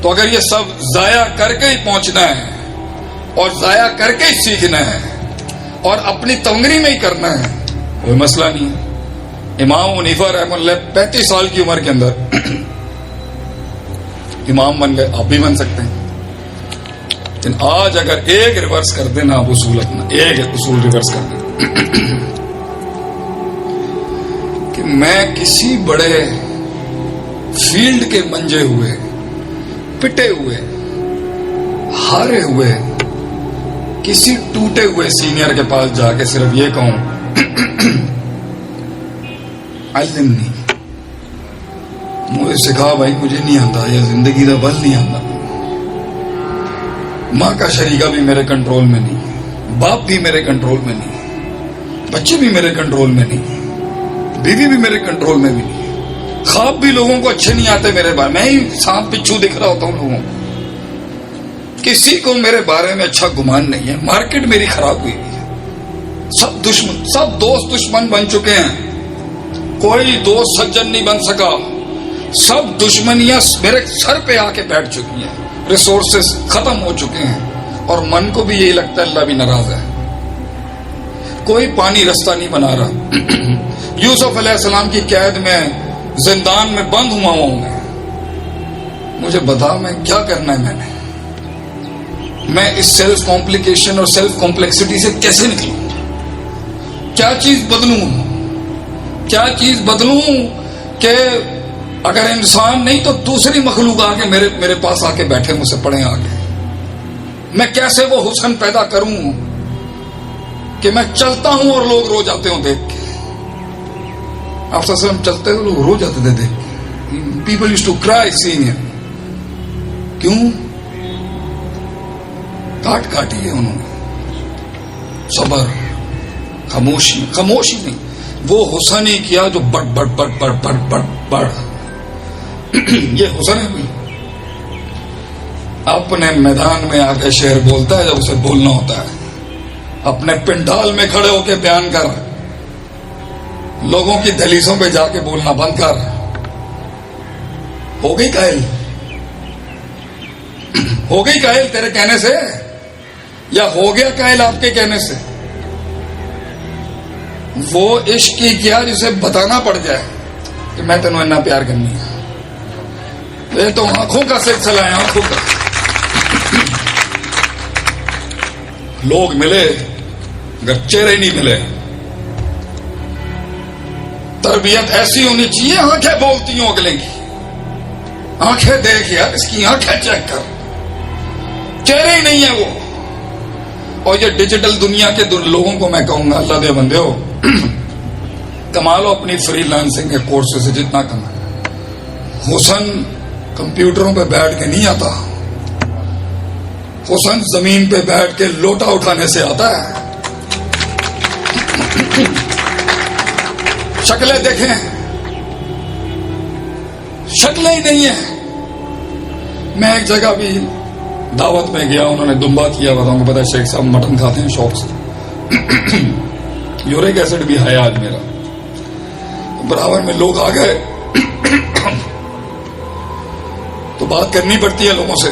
تو اگر یہ سب ضائع کر کے ہی پہنچنا ہے اور ضائع کر کے ہی سیکھنا ہے اور اپنی تنگری میں ہی کرنا ہے، کوئی مسئلہ نہیں ہے۔ امام حنیفہ رحمۃ اللہ 35 سال کی عمر کے اندر امام بن گئے، آپ بھی بن سکتے ہیں۔ لیکن آج اگر ایک ریورس کر دینا، آپ اصول اپنا ایک اصول ریورس کر دینا کہ میں کسی بڑے فیلڈ کے منجے ہوئے، پٹے ہوئے، ہارے ہوئے کسی ٹوٹے ہوئے سینئر کے پاس جا کے صرف یہ کہوں علمنی، مجھے سکھا بھائی، مجھے نہیں آتا، یہ زندگی کا بل نہیں آتا، ماں کا شریکہ بھی میرے کنٹرول میں نہیں، باپ بھی میرے کنٹرول میں نہیں، بچے بھی میرے کنٹرول میں نہیں، بیوی بھی میرے کنٹرول میں بھی نہیں، خواب بھی لوگوں کو اچھے نہیں آتے میرے بارے میں، ہی سانپ بچھو دکھ رہا ہوتا ہوں لوگوں کو، کسی کو میرے بارے میں اچھا گمان نہیں ہے، مارکیٹ میری خراب ہوئی ہے، سب دوست دشمن بن چکے ہیں، کوئی دوست سجن نہیں بن سکا، سب دشمنیاں میرے سر پہ آ کے بیٹھ چکی ہیں، ریسورسز ختم ہو چکے ہیں، اور من کو بھی یہی لگتا ہے اللہ بھی ناراض ہے، کوئی پانی رستہ نہیں بنا رہا۔ یوسف علیہ السلام کی قید میں زندان میں بند ہوا ہوں مجھے بتا میں کیا کرنا ہے، میں اس سیلف کمپلیکیشن اور سیلف کمپلیکسٹی سے کیسے نکلوں، کیا چیز بدلوں کہ اگر انسان نہیں تو دوسری مخلوق آ کے میرے پاس آ کے بیٹھے، مجھ سے پڑھیں آگے، میں کیسے وہ حسن پیدا کروں کہ میں چلتا ہوں اور لوگ رو جاتے ہوں دیکھ کے۔ آپ صلی اللہ علیہ وسلم چلتے ہوئے لوگ رو جاتے تھے دیکھ کے، پیپل یوزڈ ٹو کرائی سینگ ہم، کیوں؟ کاٹی ہے انہوں نے، صبر، خاموشی نہیں، وہ حسن ہی کیا جو بڑھ یہ حسن ہے کوئی؟ اپنے میدان میں آ کے شعر بولتا ہے جب اسے بولنا ہوتا ہے، اپنے پنڈال میں کھڑے ہو کے بیان کر، لوگوں کی دہلیزوں پہ جا کے بولنا بند کر۔ ہو گئی قائل تیرے کہنے سے، یا ہو گیا قائل آپ کے کہنے سے؟ وہ عشق کی کیا جسے بتانا پڑ جائے کہ میں تینوں اتنا پیار کرنی ہے، یہ تو آنکھوں کا سلسلہ ہے، آنکھوں کا۔ لوگ ملے اگر چہرے نہیں ملے، تربیت ایسی ہونی چاہیے، آنکھیں بولتی ہوں اگلے کی، آنکھیں دیکھ یار، اس کی آنکھیں چیک کر، چہرے ہی نہیں ہے وہ۔ اور یہ ڈیجیٹل دنیا کے لوگوں کو میں کہوں گا، اللہ دے بندے ہو، کما لو اپنی فری لانسنگ کے کورس سے جتنا کما، حسن کمپیوٹروں پہ بیٹھ کے نہیں آتا، حسن زمین پہ بیٹھ کے لوٹا اٹھانے سے آتا ہے۔ شکلیں دیکھیں، شکلیں ہی نہیں ہیں۔ میں ایک جگہ بھی دعوت میں گیا، انہوں نے دمبا کیا ہوا تھا، مجھے پتا ہے شیخ صاحب مٹن کھاتے ہیں شوق سے، یورک ایسڈ بھی ہے آج میرا، برابر میں لوگ آ گئے تو بات کرنی پڑتی ہے لوگوں سے،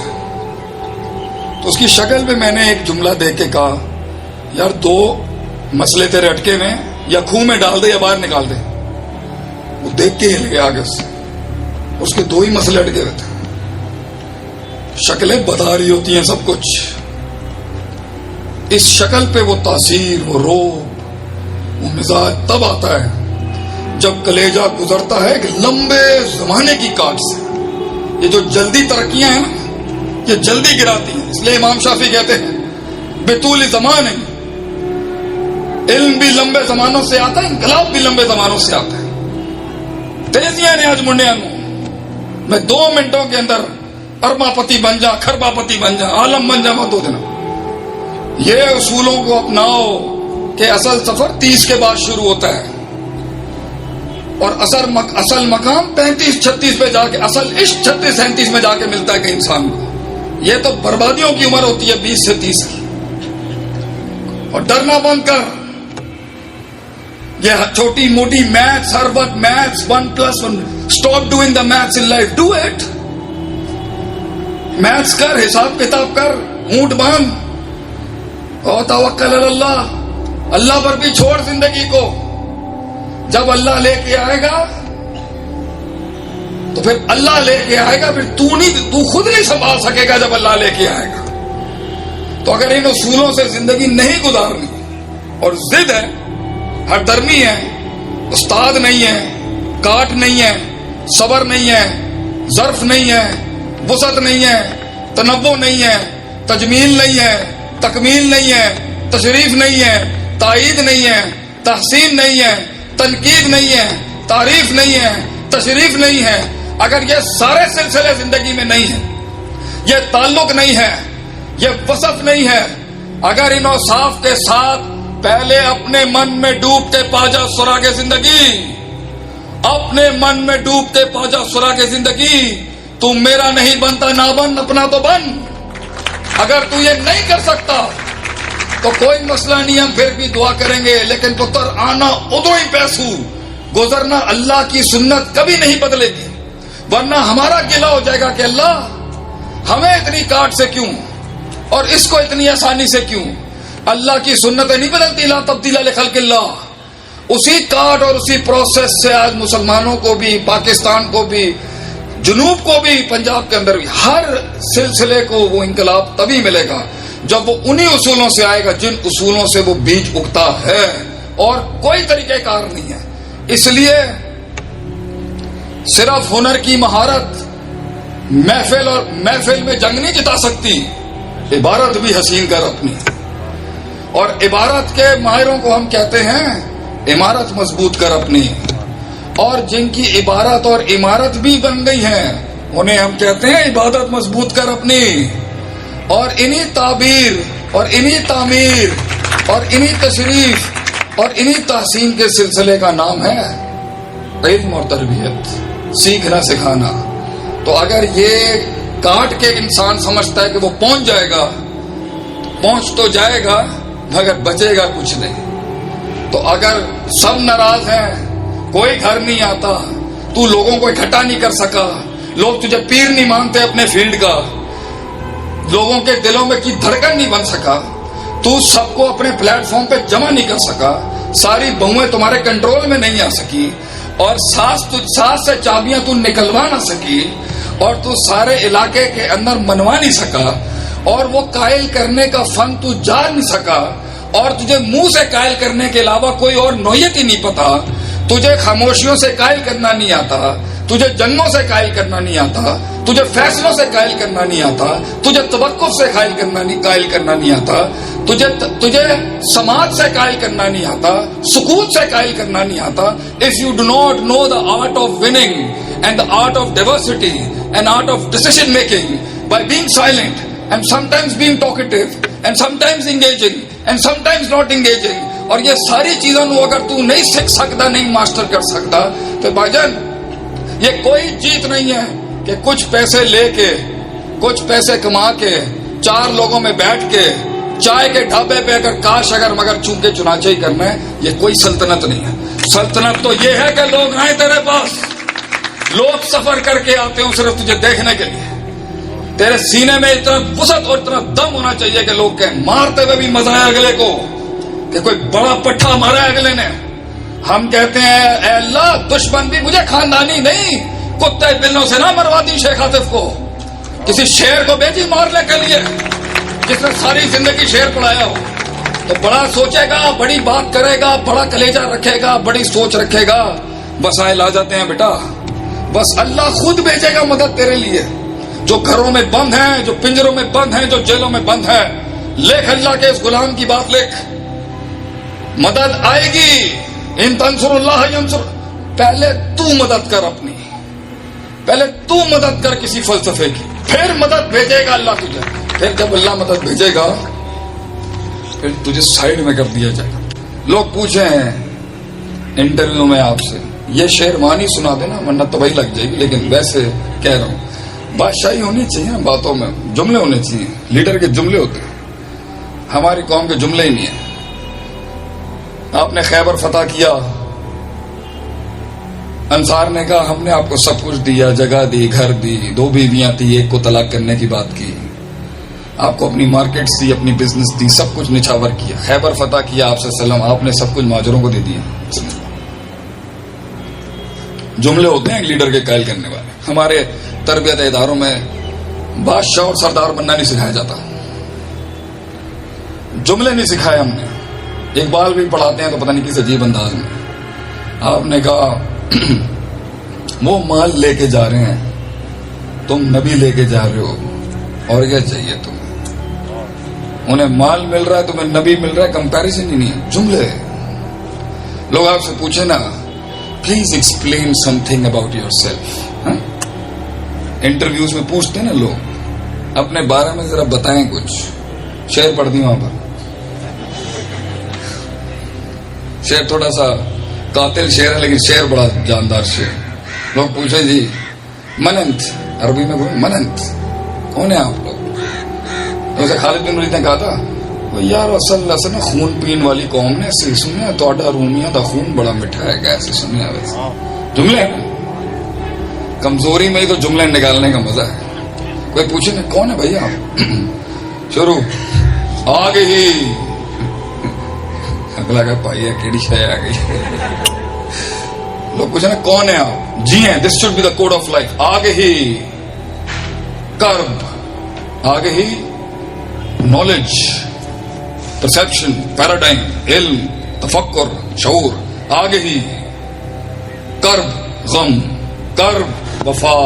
تو اس کی شکل پہ میں نے ایک جملہ دیکھ کے کہا، یار دو مسئلے تیرے اٹکے میں، یا خون میں ڈال دے یا باہر نکال دے۔ وہ دیکھ کے ہل گیا آگے سے، اس کے دو ہی مسئلے اٹکے ہوئے تھے۔ شکلیں بتا رہی ہوتی ہیں سب کچھ، اس شکل پہ وہ تاثیر، وہ روب، وہ مزاج تب آتا ہے جب کلیجہ گزرتا ہے ایک لمبے زمانے کی کاٹ سے۔ یہ جو جلدی ترقیاں ہیں نا، یہ جلدی گراتی ہیں، اس لیے امام شافعی کہتے ہیں بطول زمان ہے، علم بھی لمبے زمانوں سے آتا ہے، انقلاب بھی لمبے زمانوں سے آتا ہے۔ تیزیاں نے آج منڈیا میں 2 منٹوں کے اندر اربا پتی بن جا، کھربا پتی بن جا، عالم بن جا، مت ہو دینا۔ یہ اصولوں کو اپناؤ کہ اصل سفر 30 کے بعد شروع ہوتا ہے، اور اصل مقام 35-36 پہ جا کے، اصل عشق 36-37 میں جا کے ملتا ہے کہ انسان کو۔ یہ تو بربادیوں کی عمر ہوتی ہے 20 سے 30 کی۔ اور ڈرنا بند کر، یہ چھوٹی موٹی میتھس، ہر وقت maths 1+1، stop doing the maths in life, do it. Maths کر, حساب کتاب کر, اونٹ باندھ, اور توکل علی اللہ, اللہ پر بھی چھوڑ زندگی کو. جب اللہ لے کے آئے گا تو پھر اللہ لے کے آئے گا, پھر تو خود نہیں سنبھال سکے گا جب اللہ لے کے آئے گا. تو اگر ان اصولوں سے زندگی نہیں گزارنی اور ضد ہے, ہر درمی ہے, استاد نہیں ہے, کاٹ نہیں ہے, صبر نہیں ہے, ظرف نہیں ہے, وسعت نہیں ہے, تنوع نہیں ہے, تجمیل نہیں ہے, تکمیل نہیں ہے, تشریف نہیں ہے, تائید نہیں ہے, تحسین نہیں ہے, تنقید نہیں ہے, تعریف نہیں ہے, تشریف نہیں ہے, اگر یہ سارے سلسلے زندگی میں نہیں ہیں, یہ تعلق نہیں ہے, یہ وصف نہیں ہے, اگر ان اوصاف کے ساتھ پہلے اپنے من میں ڈوب کے پا جا سراغ زندگی, اپنے من میں ڈوب کے پا جا سراغ زندگی, تو میرا نہیں بنتا نہ بن, اپنا تو بن. اگر تو یہ نہیں کر سکتا تو کوئی مسئلہ نہیں, ہم پھر بھی دعا کریں گے, لیکن پتر آنا ادو ہی پیسو, گزرنا اللہ کی سنت کبھی نہیں بدلے گی, ورنہ ہمارا گلہ ہو جائے گا کہ اللہ ہمیں اتنی کاٹ سے کیوں اور اس کو اتنی آسانی سے کیوں. اللہ کی سنتیں نہیں بدلتی, لا تبدیل لخلق اللہ. اسی کاٹ اور اسی پروسیس سے آج مسلمانوں کو بھی, پاکستان کو بھی, جنوب کو بھی, پنجاب کے اندر بھی, ہر سلسلے کو وہ انقلاب تبھی ملے گا جب وہ انہی اصولوں سے آئے گا جن اصولوں سے وہ بیج اگتا ہے, اور کوئی طریقہ کار نہیں ہے. اس لیے صرف ہنر کی مہارت محفل میں جنگ نہیں جتا سکتی, عبارت بھی حسین کر اپنی. اور عبارت کے ماہروں کو ہم کہتے ہیں عمارت مضبوط کر اپنی, اور جن کی عبارت اور عمارت بھی بن گئی ہیں انہیں ہم کہتے ہیں عبادت مضبوط کر اپنی. اور انہی تعبیر اور انہی تعمیر اور انہی تشریف اور انہی تحسین کے سلسلے کا نام ہے علم اور تربیت, سیکھنا سکھانا. تو اگر یہ کاٹ کے انسان سمجھتا ہے کہ وہ پہنچ جائے گا, پہنچ تو جائے گا مگر بچے گا کچھ نہیں. تو اگر سب ناراض ہیں, کوئی گھر نہیں آتا, تو لوگوں کو اکٹھا نہیں کر سکا, لوگ تجھے پیر نہیں مانتے اپنے فیلڈ کا, لوگوں کے دلوں میں کی دھڑکن نہیں بن سکا, تو سب کو اپنے پلیٹ فارم پہ جمع نہیں کر سکا, ساری بہویں تمہارے کنٹرول میں نہیں آ سکی, اور ساس سے چابیاں تو نکلوا نہ سکی, اور تو سارے علاقے کے اندر منوا نہیں سکا, اور وہ قائل کرنے کا فن تو جان نہیں سکا, اور تجھے منہ سے قائل کرنے کے علاوہ کوئی اور نوعیت ہی نہیں پتا, تجھے خاموشیوں سے قائل کرنا نہیں آتا, تجھے جنگوں سے قائل کرنا نہیں آتا, تجھے فیصلوں سے قائل کرنا نہیں آتا, تجھے توقف سے قائل کرنا نہیں آتا, تجھے سماج سے قائل کرنا نہیں آتا, سکوت سے قائل کرنا نہیں آتا. If you do not know the art of winning and the art of diversity and art of decision making by being silent and sometimes being talkative and sometimes engaging and sometimes not engaging, اور یہ ساری چیزوں کو اگر تو نہیں سیکھ سکتا, نہیں ماسٹر کر سکتا, تو بھائی جان یہ کوئی جیت نہیں ہے کہ کچھ پیسے لے کے, کچھ پیسے کما کے, 4 لوگوں میں بیٹھ کے چائے کے ڈھابے پہ اگر کاش اگر مگر چونکے چنانچہ ہی کرنا ہے, یہ کوئی سلطنت نہیں ہے. سلطنت تو یہ ہے کہ لوگ آئیں تیرے پاس, لوگ سفر کر کے آتے ہوں صرف تجھے دیکھنے کے لیے, تیرے سینے میں اتنا وسعت اور اتنا دم ہونا چاہیے کہ لوگ کہیں مارتے ہوئے بھی مزہ آئے اگلے کو, کہ کوئی بڑا پٹھا مارا ہے اگلے نے. ہم کہتے ہیں اے اللہ دشمن بھی مجھے خاندانی نہیں, کتے بلوں سے نہ مروا دی شیخ عاطف کو, کسی شیر کو بھیجی مارنے کے لیے جس نے ساری زندگی شیر پڑھایا ہو. تو بڑا سوچے گا, بڑی بات کرے گا, بڑا کلیجہ رکھے گا, بڑی سوچ رکھے گا, وسائل آ جاتے ہیں بیٹا. بس اللہ خود بھیجے گا مدد تیرے لیے. جو گھروں میں بند ہیں, جو پنجروں میں بند ہیں, جو جیلوں میں بند ہیں, لکھ اللہ کے اس غلام کی بات لکھ, مدد آئے گی. ان تنصر اللہ ینصر. پہلے تو مدد کر اپنی, پہلے تو مدد کر کسی فلسفے کی, پھر مدد بھیجے گا اللہ تجھے. پھر جب اللہ مدد بھیجے گا پھر تجھے سائڈ میں کر دیا جائے گا. لوگ پوچھے ہیں انٹرویو میں آپ سے, یہ شعر وانی سنا دینا ورنہ تباہی لگ جائے گی, لیکن ویسے کہہ رہا ہوں بادشاہی ہونی چاہیے, باتوں میں جملے ہونے چاہیے. لیڈر کے جملے ہوتے ہیں, ہماری قوم کے جملے ہی نہیں ہیں. آپ نے خیبر فتح کیا, انصار نے کہا ہم نے آپ کو سب کچھ دیا، جگہ دی، گھر دی، 2 بیویاں تھی، ایک کو طلاق کرنے کی بات کی، آپ کو اپنی مارکیٹس دی، اپنی بزنس دی، سب کچھ نچھاور کیا، خیبر فتح کیا آپ سے سلام، آپ نے سب کچھ مہاجروں کو دے دیا. جملے ہوتے ہیں ایک لیڈر کے قائل کرنے والے. ہمارے تربیت اداروں میں بادشاہ اور سردار بننا نہیں سکھایا جاتا، جملے نہیں سکھائے ہم نے. اقبال بھی پڑھاتے ہیں تو پتہ نہیں کس عجیب انداز میں. آپ نے کہا وہ مال لے کے جا رہے ہیں، تم نبی لے کے جا رہے ہو، اور کیا چاہیے تمہیں؟ انہیں مال مل رہا ہے، تمہیں نبی مل رہا ہے، کمپیریزن ہی نہیں ہے. جملے. لوگ آپ سے پوچھیں نا please explain some thing about your self. Interviews میں پوچھتے ہیں نا لوگ اپنے بارے میں ذرا بتائیں کچھ. شعر پڑھ دی وہاں پر، شعر تھوڑا سا قاتل شعر ہے لیکن شعر بڑا جاندار شعر. لوگ پوچھیں جی مننت، عربی میں بولے مننت، کون ہے آپ لوگ؟ جیسے خالد بن ولید نے کہا تھا یار اصل اصل نا خون پین والی قوم نے ایسے سنیا تو رومیاں دا خون بڑا میٹھا ہے، کیسے سنیا؟ ویسے جملے کمزوری میں ہی تو جملے نکالنے کا مزہ ہے. کوئی پوچھے نا کون ہے بھائی آپ؟ شروع آگے ہی اگلا کہ پائی کیڑی شے آ گئی. لوگ پوچھے نا کون ہے آپ؟ جی ہیں، this should be the code of life. آگے ہی کرب، آگے ہی نالج، پرسپشن، پیراڈائم، علم، تفکر، شعور. آگے ہی کرب غم، کرب وفا،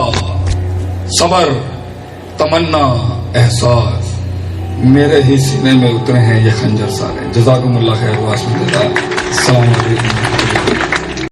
صبر، تمنا، احساس. میرے ہی سینے میں اترے ہیں یہ خنجر سارے. جزاکم اللہ خیر واسم. السلام علیکم.